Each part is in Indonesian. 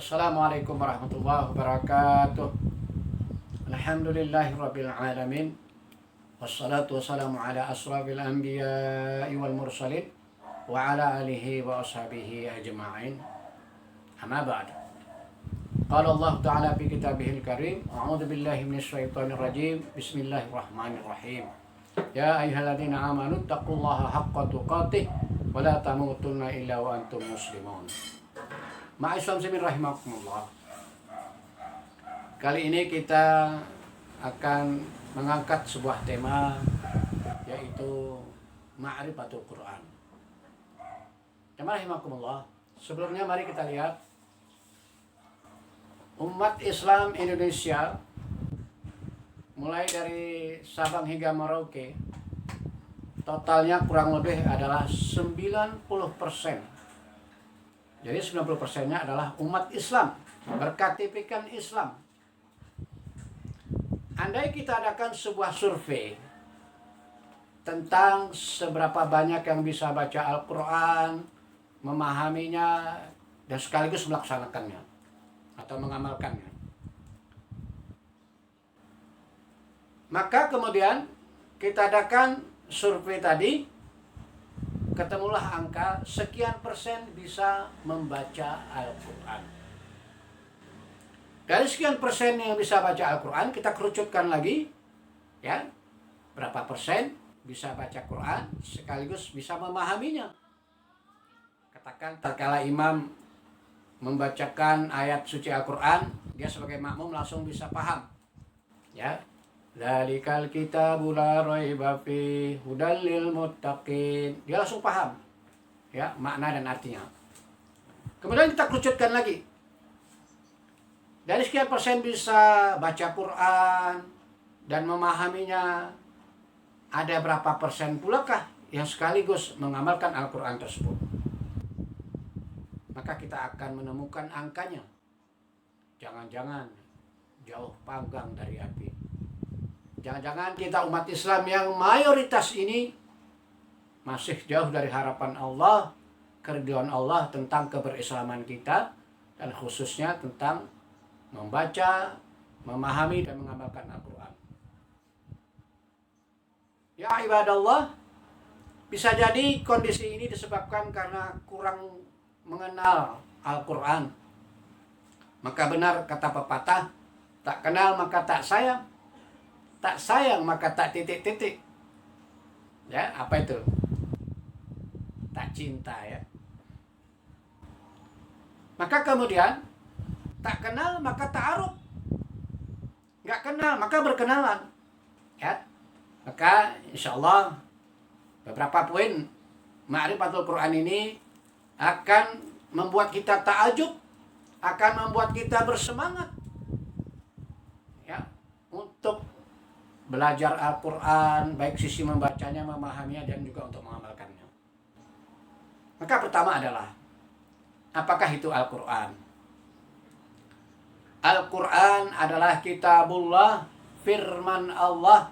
Assalamualaikum warahmatullahi wabarakatuh. Alhamdulillahirabbil alamin. Wassalatu wassalamu ala asrafil anbiya'i wal mursalin wa ala alihi wa ashabihi ajma'in. Amma ba'd. Qala Allah Ta'ala fi kitabihil karim, a'udzu billahi minasy syaithanir rajim. Bismillahirrahmanirrahim. Ya ayyuhalladzina amanu taqullaha haqqa tuqatih wa la tamutunna illa wa antum muslimun. Ma'asyiral rahimakumullah. Kali ini kita akan mengangkat sebuah tema, yaitu Ma'rifatul Quran. Tema rahimakumullah. Sebelumnya mari kita lihat umat Islam Indonesia mulai dari Sabang hingga Merauke, totalnya kurang lebih adalah 90%. Jadi 90%-nya adalah umat Islam, berKTP-kan Islam. Andai kita adakan sebuah survei tentang seberapa banyak yang bisa baca Al-Quran, memahaminya, dan sekaligus melaksanakannya atau mengamalkannya, maka kemudian kita adakan survei tadi, ketemulah angka sekian persen bisa membaca Al-Quran. Dari sekian persen yang bisa baca Al-Quran, kita kerucutkan lagi, ya, berapa persen bisa baca Quran sekaligus bisa memahaminya. Katakan tatkala imam membacakan ayat suci Al-Quran, dia sebagai makmum langsung bisa paham, ya. Dzalikal kitabu la raiba fihi hudal lil muttaqin. Dia langsung paham, ya, makna dan artinya. Kemudian kita kerucutkan lagi. Dari sekian persen bisa baca Quran dan memahaminya, ada berapa persen pulakah yang sekaligus mengamalkan Al-Quran tersebut? Maka kita akan menemukan angkanya. Jangan-jangan jauh panggang dari api. Jangan-jangan kita umat Islam yang mayoritas ini masih jauh dari harapan Allah, keridhaan Allah tentang keberislaman kita, dan khususnya tentang membaca, memahami, dan mengamalkan Al-Quran. Ya ibadallah, bisa jadi kondisi ini disebabkan karena kurang mengenal Al-Quran. Maka benar kata pepatah, tak kenal maka tak sayang, tak sayang maka tak titik-titik. Ya, apa itu? Tak cinta, ya. Maka kemudian tak kenal maka ta'aruf. Enggak kenal maka berkenalan. Ya. Maka insyaallah beberapa poin Ma'rifatul Quran ini akan membuat kita ta'ajub, akan membuat kita bersemangat, ya, untuk belajar Al-Quran, baik sisi membacanya, memahaminya, dan juga untuk mengamalkannya. Maka pertama adalah, apakah itu Al-Quran? Al-Quran adalah kitabullah, firman Allah,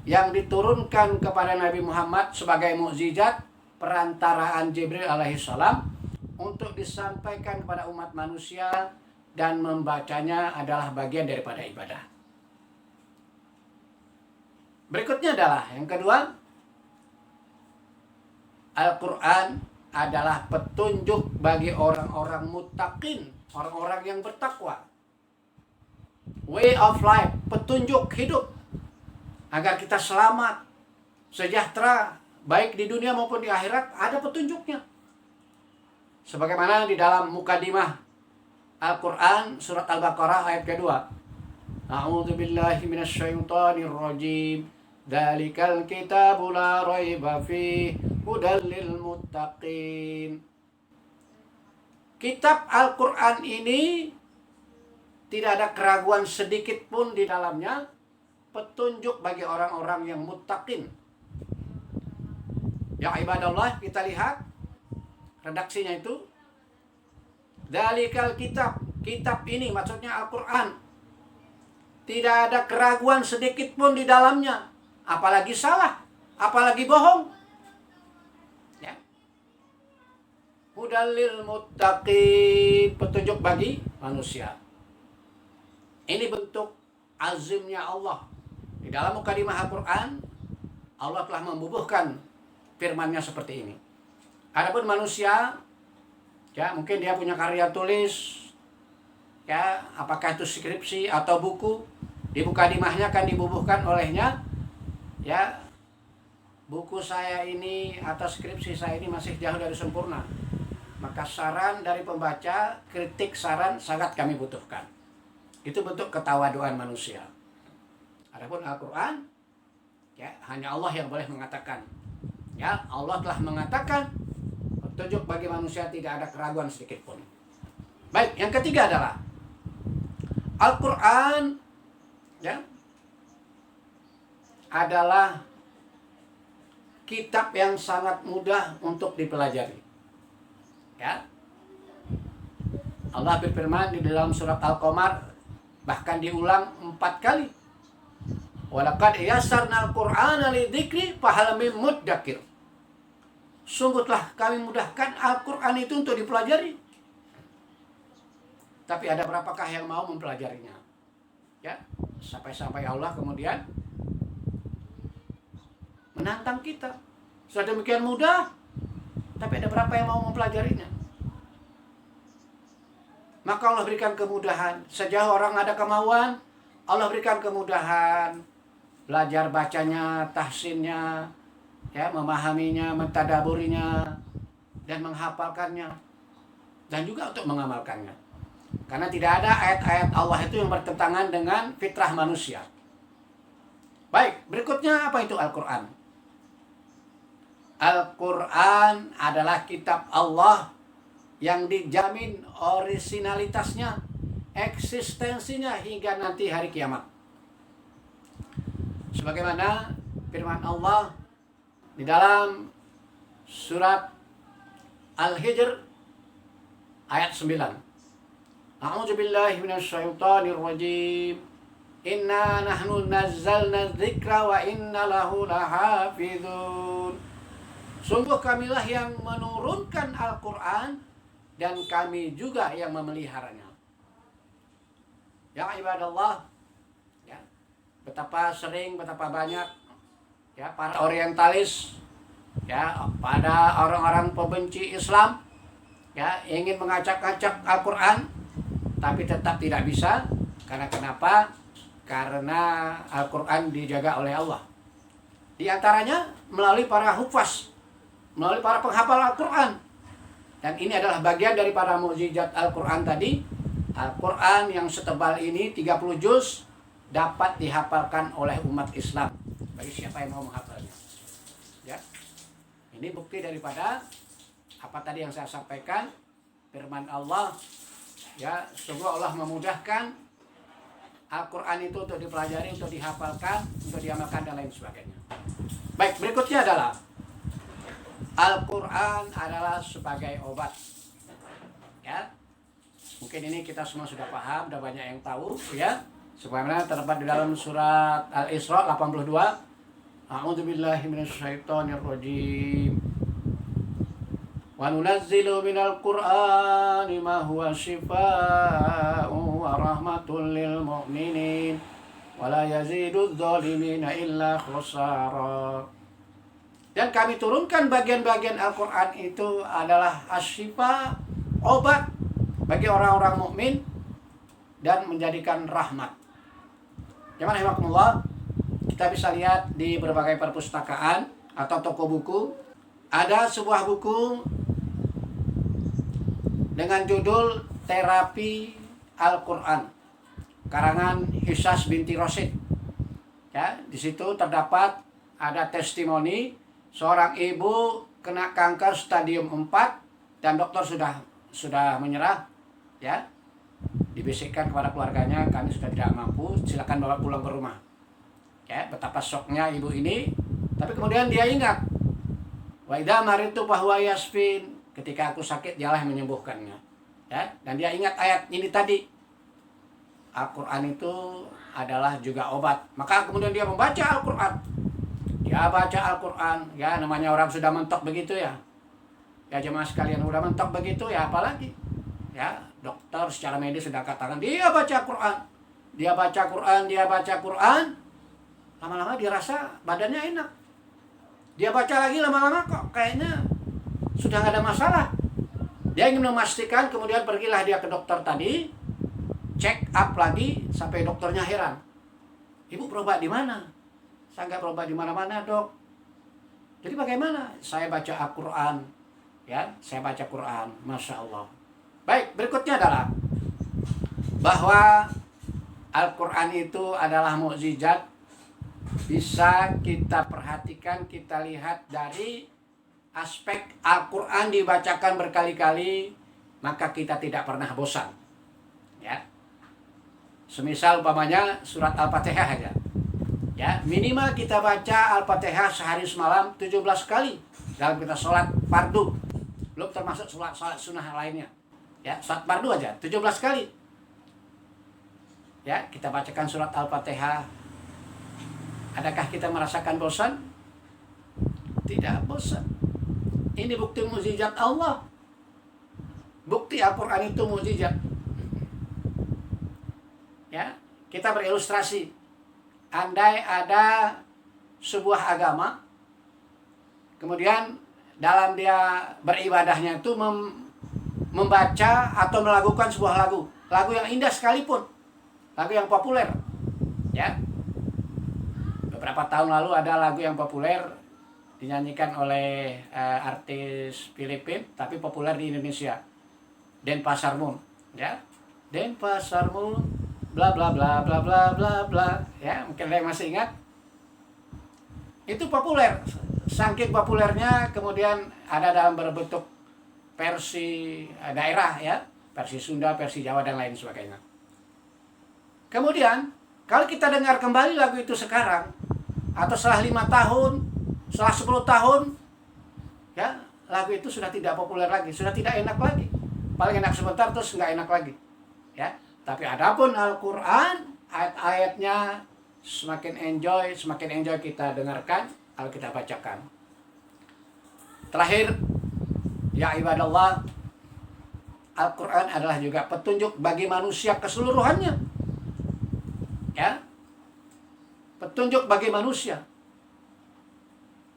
yang diturunkan kepada Nabi Muhammad sebagai mukjizat perantaraan Jibril alaihissalam untuk disampaikan kepada umat manusia, dan membacanya adalah bagian daripada ibadah. Berikutnya adalah yang kedua, Al-Quran adalah petunjuk bagi orang-orang muttaqin, orang-orang yang bertakwa. Way of life, petunjuk hidup agar kita selamat, sejahtera, baik di dunia maupun di akhirat, ada petunjuknya. Sebagaimana di dalam mukadimah Al-Quran surat Al-Baqarah ayat kedua. A'udzu billahi minasy syaithanir rajim. Dzalikal kitabu la raiba fihi hudal lil muttaqin. Kitab Al-Quran ini tidak ada keraguan sedikit pun di dalamnya, petunjuk bagi orang-orang yang muttaqin. Ya ibadallah, kita lihat redaksinya itu. Dzalikal kitab, kitab ini maksudnya Al-Quran, tidak ada keraguan sedikit pun di dalamnya, apalagi salah, apalagi bohong. Ya. hudalil muttaqin, petunjuk bagi manusia. Ini bentuk azimnya Allah. Di dalam mukadimah Al-Quran, Allah telah membubuhkan firman-Nya seperti ini. Adapun manusia, ya mungkin dia punya karya tulis, ya apakah itu skripsi atau buku, di mukadimahnya akan dibubuhkan olehnya, ya buku saya ini atau skripsi saya ini masih jauh dari sempurna. Maka saran dari pembaca, kritik, saran sangat kami butuhkan. Itu bentuk ketawaduan manusia. Adapun Al-Quran, ya hanya Allah yang boleh mengatakan. Ya Allah telah mengatakan petunjuk bagi manusia, tidak ada keraguan sedikit pun. Baik, yang ketiga adalah Al-Quran, ya adalah kitab yang sangat mudah untuk dipelajari. Ya, Allah berfirman di dalam surat Al-Qamar, bahkan diulang 4 kali. Walaqad yassarnal Qur'ana lidzikri fahal mim muddakir. Sungguh telah kami mudahkan Al-Qur'an itu untuk dipelajari. Tapi ada berapakah yang mau mempelajarinya? Ya, sampai Allah kemudian menantang kita. Sudah demikian mudah, tapi ada berapa yang mau mempelajarinya? Maka Allah berikan kemudahan. Sejauh orang ada kemauan, Allah berikan kemudahan. Belajar bacanya, tahsinnya, ya, memahaminya, mentadaburinya, dan menghafalkannya. Dan juga untuk mengamalkannya. Karena tidak ada ayat-ayat Allah itu yang bertentangan dengan fitrah manusia. Baik, berikutnya apa itu Al-Quran? Al-Quran adalah kitab Allah yang dijamin orisinalitasnya, eksistensinya hingga nanti hari kiamat. Sebagaimana firman Allah di dalam surat Al-Hijr ayat 9. A'udzu billahi minasyaitonir rajim. Inna nahnu nazzalna dzikra wa inna lahu lahafizun. Sungguh kamilah yang menurunkan Al-Quran dan kami juga yang memeliharanya. Ya ibadallah, ya, betapa sering, betapa banyak ya para orientalis, ya pada orang-orang pembenci Islam, ya ingin mengacak-acak Al-Quran, tapi tetap tidak bisa. Karena kenapa? Karena Al-Quran dijaga oleh Allah. Di antaranya melalui para hufaz, melalui para penghafal Al-Quran. Dan ini adalah bagian daripada mukjizat Al-Quran tadi. Al-Quran yang setebal ini 30 juz dapat dihafalkan oleh umat Islam bagi siapa yang mau menghafalnya. Ya. Ini bukti daripada apa tadi yang saya sampaikan, firman Allah, ya, sungguh Allah memudahkan Al-Quran itu untuk dipelajari, untuk dihafalkan, untuk diamalkan dan lain sebagainya. Baik, berikutnya adalah Al-Quran adalah sebagai obat. Ya, mungkin ini kita semua sudah paham, sudah banyak yang tahu, ya. Sebagaimana terdapat di dalam surat Al-Isra 82. A'udzu billahi minasyaitonir rajim. Wa nunazzilu minal Qur'ani ma huwa shifaa'un wa rahmatun lil mu'minin wa la yazidudz zalimina illa khusara. Dan kami turunkan bagian-bagian Al-Quran itu adalah asyifa, obat bagi orang-orang mukmin dan menjadikan rahmat. Gimana himakumullah? Kita bisa lihat di berbagai perpustakaan atau toko buku, ada sebuah buku dengan judul Terapi Al-Quran, karangan Hisas binti Rosid. Ya, di situ terdapat ada testimoni seorang ibu kena kanker stadium 4 dan dokter sudah menyerah, ya. Dibisikkan kepada keluarganya, kami sudah tidak mampu, silakan bawa pulang ke rumah. Ya, betapa syoknya ibu ini. Tapi kemudian dia ingat, wa idza maritu fahuwa yasfin, ketika aku sakit dialah yang menyembuhkannya. Ya, dan dia ingat ayat ini tadi. Al-Quran itu adalah juga obat. Maka kemudian dia membaca Al-Quran. Dia baca Al-Quran, ya namanya orang sudah mentok begitu ya. Ya jemaah sekalian udah mentok begitu ya apalagi. Ya, dokter secara medis sudah katakan dia baca Quran. Dia baca Quran, dia baca Quran. Lama-lama dia rasa badannya enak. Dia baca lagi lama-lama kok kayaknya sudah nggak ada masalah. Dia ingin memastikan, kemudian pergilah dia ke dokter tadi, check up lagi sampai dokternya heran. Ibu berobat di mana? Saya nggak berobat di mana-mana, Dok. Jadi bagaimana? Saya baca Al-Quran, ya, saya baca Quran, masya Allah. Baik, berikutnya adalah bahwa Al-Quran itu adalah mukjizat, bisa kita perhatikan, kita lihat dari aspek Al-Quran dibacakan berkali-kali, maka kita tidak pernah bosan. Ya, semisal umpamanya surat Al-Fatihah aja. Ya, minimal kita baca Al-Fatihah sehari semalam 17 kali dalam kita sholat fardu. Belum termasuk sholat sunnah lainnya. Ya, sholat fardu aja 17 kali. Ya, kita bacakan surat Al-Fatihah. Adakah kita merasakan bosan? Tidak bosan. Ini bukti mukjizat Allah. Bukti Al-Quran itu mukjizat. Ya, kita berilustrasi. Andai ada sebuah agama, kemudian dalam dia beribadahnya itu membaca atau melakukan sebuah lagu yang indah sekalipun, lagu yang populer, ya. Beberapa tahun lalu ada lagu yang populer dinyanyikan oleh artis Filipina, tapi populer di Indonesia, Denpasar Moon, ya. Denpasar Moon, bla bla bla bla bla bla bla, ya, mungkin ada yang masih ingat. Itu populer, saking populernya kemudian ada dalam berbentuk versi daerah, ya, versi Sunda, versi Jawa dan lain sebagainya. Kemudian kalau kita dengar kembali lagu itu sekarang atau setelah 5 tahun, setelah 10 tahun, ya, lagu itu sudah tidak populer lagi, sudah tidak enak lagi. Paling enak sebentar terus nggak enak lagi, ya. Tapi adapun Al-Quran, ayat-ayatnya semakin enjoy kita dengarkan, kalau kita bacakan. Terakhir, ya ibadallah, Al-Quran adalah juga petunjuk bagi manusia keseluruhannya. Ya, petunjuk bagi manusia.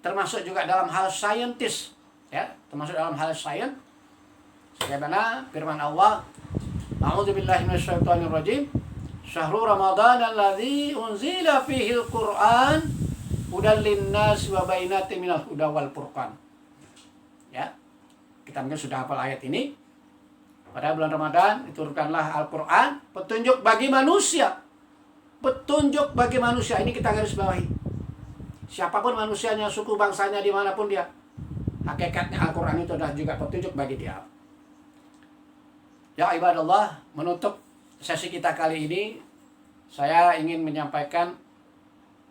Termasuk juga dalam hal saintis, ya, termasuk dalam hal sains. Sebagaimana firman Allah, A'udzubillahi minasyaitonirrajim. Syahrul Ramadan alladzi unzila fihi al-Qur'an hudan lin-nas wa bainatin minal huda wal furqan. Ya. Kita mungkin sudah hafal ayat ini. Pada bulan Ramadan diturunkanlah Al-Qur'an, petunjuk bagi manusia. Petunjuk bagi manusia, ini kita garis bawahi. Siapapun manusianya, suku bangsanya, dimanapun dia, hakikatnya Al-Quran itu adalah juga petunjuk bagi dia. Ya ibadallah, menutup sesi kita kali ini, saya ingin menyampaikan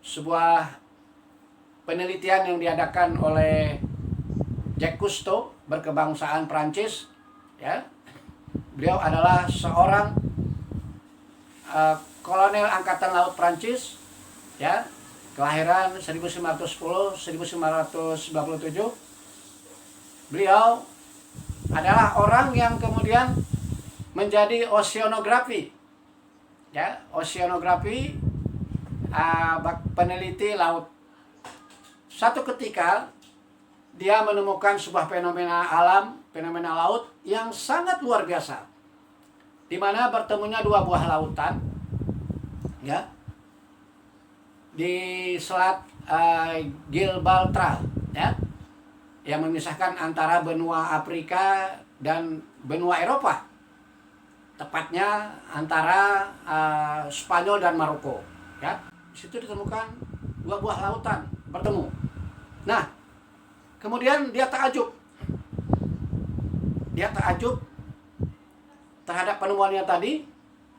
sebuah penelitian yang diadakan oleh Jacques Cousteau, berkebangsaan Prancis. Ya, beliau adalah seorang kolonel Angkatan Laut Prancis, ya, kelahiran 1910-1997. Beliau adalah orang yang kemudian menjadi oceanografi, ya, oceanografi, peneliti laut. Satu ketika dia menemukan sebuah fenomena alam, fenomena laut yang sangat luar biasa, di mana bertemunya dua buah lautan, ya, di selat Gibraltar, ya, yang memisahkan antara benua Afrika dan benua Eropa, tepatnya antara Spanyol dan Maroko, ya. Di situ ditemukan dua buah lautan bertemu. Nah, kemudian dia takjub terhadap penemuannya tadi,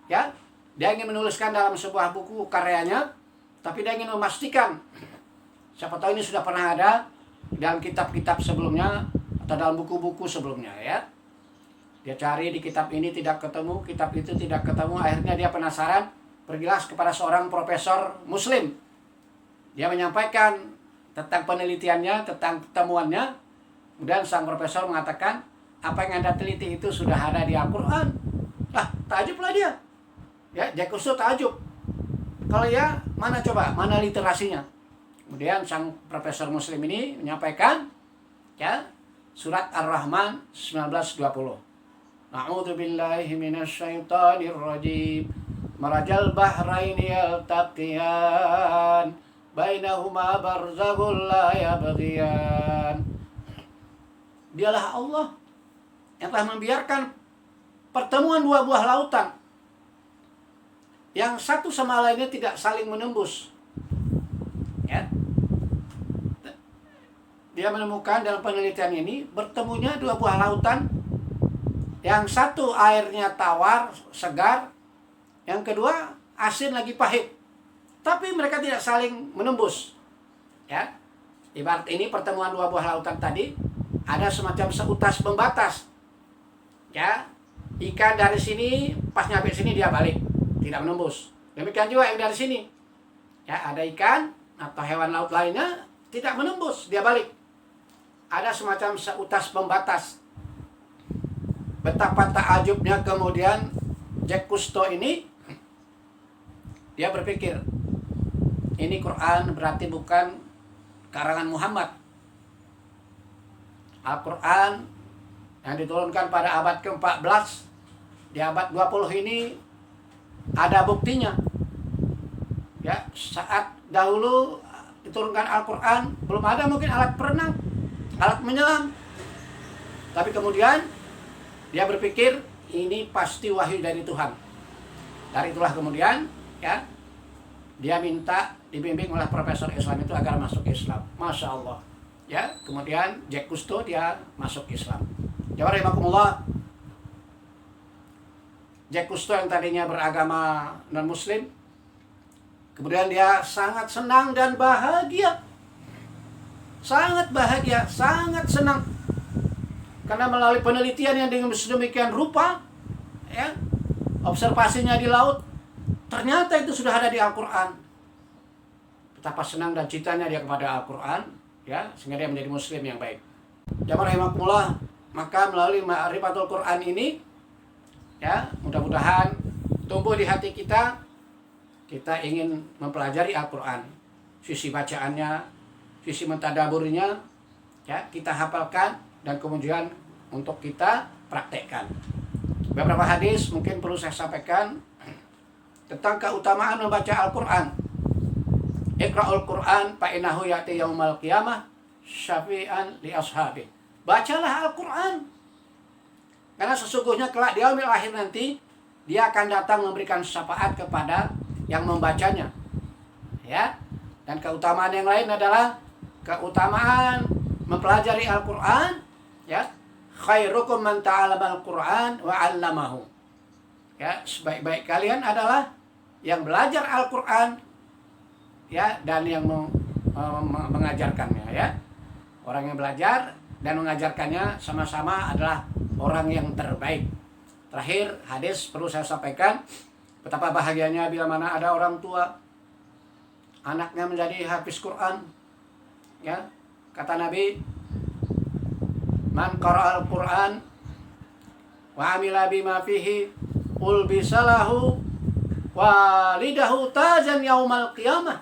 ya. Dia ingin menuliskan dalam sebuah buku karyanya, tapi dia ingin memastikan, siapa tahu ini sudah pernah ada dalam kitab-kitab sebelumnya atau dalam buku-buku sebelumnya, ya. Dia cari di kitab ini tidak ketemu, kitab itu tidak ketemu. Akhirnya dia penasaran, pergilah kepada seorang profesor muslim. Dia menyampaikan tentang penelitiannya, tentang temuannya. Kemudian sang profesor mengatakan, apa yang Anda teliti itu sudah ada di Al-Quran. Lah, takjublah dia. Ya, Jack Cousteau takjub. Kalau ya, mana coba, mana literasinya? Kemudian sang profesor muslim ini menyampaikan, ya, surat Ar-Rahman 19:20. A'udzu billahi minasyaitonir rajim. Marajal bahraini yaltaqiyan bainahuma barzakhul la yabghiyan. Dialah Allah yang telah membiarkan pertemuan dua buah lautan yang satu sama lainnya tidak saling menembus. Ya. Dia menemukan dalam penelitian ini bertemunya dua buah lautan, yang satu airnya tawar, segar, yang kedua asin lagi pahit. Tapi mereka tidak saling menembus. Ya. Ibarat ini pertemuan dua buah lautan tadi ada semacam seutas pembatas. Ya. Ikan dari sini pas nyampe sini dia balik, tidak menembus. Demikian juga yang dari sini. Ya, ada ikan atau hewan laut lainnya tidak menembus, dia balik. Ada semacam seutas pembatas. Betapa takjubnya kemudian Jack Cousteau ini, dia berpikir, ini Quran berarti bukan karangan Muhammad. Al-Quran yang diturunkan pada abad ke-14, di abad 20 ini ada buktinya. Ya, saat dahulu diturunkan Al-Quran, belum ada mungkin alat berenang, alat menyelam. Tapi kemudian dia berpikir ini pasti wahyu dari Tuhan. Dari itulah kemudian, ya, dia minta dibimbing oleh profesor Islam itu agar masuk Islam. Masya Allah. Ya, kemudian Jack Cousteau dia masuk Islam. Jawab rahimakumullah. Jack Cousteau yang tadinya beragama non-muslim, kemudian dia sangat senang dan bahagia. Sangat bahagia, sangat senang. Karena melalui penelitian yang dengan sedemikian rupa, ya, observasinya di laut, ternyata itu sudah ada di Al-Quran. Betapa senang dan cintanya dia kepada Al-Quran, ya, sehingga dia menjadi muslim yang baik. Jamaah rahimakumullah, maka melalui Ma'rifatul Quran ini, ya, mudah-mudahan tumbuh di hati kita. Kita ingin mempelajari Al-Quran, sisi bacaannya, sisi mentadaburinya, ya, kita hafalkan dan kemudian untuk kita praktekkan. Beberapa hadis mungkin perlu saya sampaikan tentang keutamaan membaca Al-Quran. Iqra'ul Quran fa'innahu ya'ti yaumal qiyamah syafi'an li ashabi. Bacalah Al-Quran, karena sesungguhnya kelak di yaumil akhir nanti dia akan datang memberikan syafaat kepada yang membacanya. Ya. Dan keutamaan yang lain adalah keutamaan mempelajari Al-Quran, ya. Khairukum man ta'allama Al-Quran wa 'allamahu. Ya, sebaik-baik kalian adalah yang belajar Al-Quran, ya, dan yang mengajarkannya, ya. Orang yang belajar dan mengajarkannya sama-sama adalah orang yang terbaik. Terakhir, hadis perlu saya sampaikan, betapa bahagianya bila mana ada orang tua anaknya menjadi hafiz Quran. Ya, kata Nabi, man qara'al Quran wa amila bima fihi ulbisalahu walidahu tajan yaumal qiyamah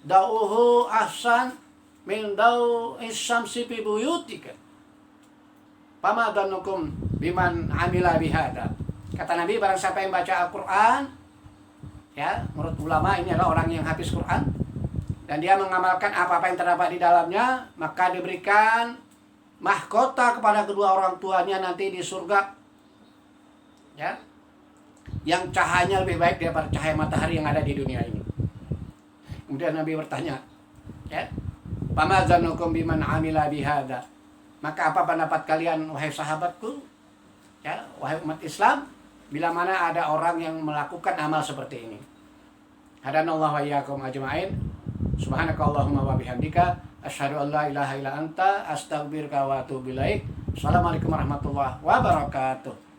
dauhu ahsan min dau'is syamsi fi buyutika fama dhanukum biman amila bihada. Kata Nabi, barang siapa yang baca Al-Quran, ya, menurut ulama ini adalah orang yang hafiz Quran, dan dia mengamalkan apa-apa yang terdapat di dalamnya, maka diberikan mahkota kepada kedua orang tuanya nanti di surga, ya, yang cahayanya lebih baik daripada cahaya matahari yang ada di dunia ini. Kemudian Nabi bertanya, ya, fama dzanukum biman amila bihada. Maka apa pendapat kalian, wahai sahabatku, ya, wahai umat Islam, bila mana ada orang yang melakukan amal seperti ini. Hadanallahu wa iyyakum ajma'in. Subhanakallahumma wa bihamdika asyhadu an la ilaha illa anta astaghfiruka wa atubu ilaik. Assalamualaikum warahmatullahi wabarakatuh.